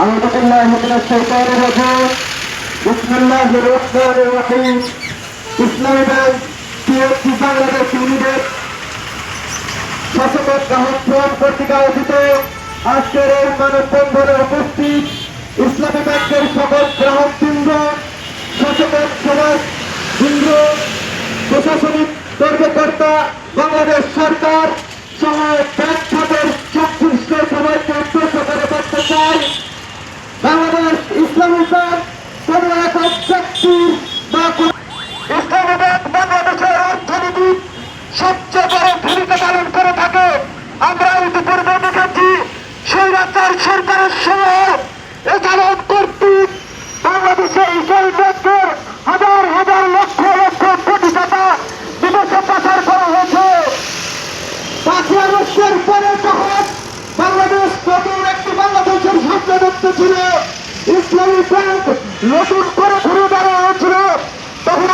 أعوذ بالله من الشيطان الرجيم بسم الله الرحمن الرحيم ইসলামী bank PSC Bangladesh limited সচেতন গ্রাহক forum কর্তৃক আয়োজিত আজকের এই মানববন্ধনে উপস্থিত ইসলামী ব্যাংকের সকল গ্রাহকবৃন্দ, সচেতন সমাজ বৃন্দ, প্রশাসনিক কর্মকর্তা, বাংলাদেশ সরকার সহ ব্যাংক খাতের সংশ্লিষ্ট সবাইকে উদ্দেশ্য করে বলতে চাই, বাংলাদেশ ইসলামী ব্যাংক কোন একক ব্যক্তির বা ইসলামী ব্যাংক বাংলাদেশের অর্থনীতির সবচেয়ে বড় ভূমিকা পালন করে থাকে। আমরা ইতিপূর্বে দেখেছি স্বৈরাচার সরকারের সময় এজালাত কর্তৃক বাংলাদেশে ইসলামী ব্যাংকের হাজার হাজার লক্ষ লক্ষ কোটি টাকা বিদেশে পাচার করা হয়েছে। 5ই আগস্টের পরে যখন বাংলাদেশ নতুন একটি বাংলাদেশের স্বপ্ন দেখতে ছিল, ইসলামী ব্যাংক নতুন করে ঘুরে দাঁড়িয়ে হয়েছিল, তখন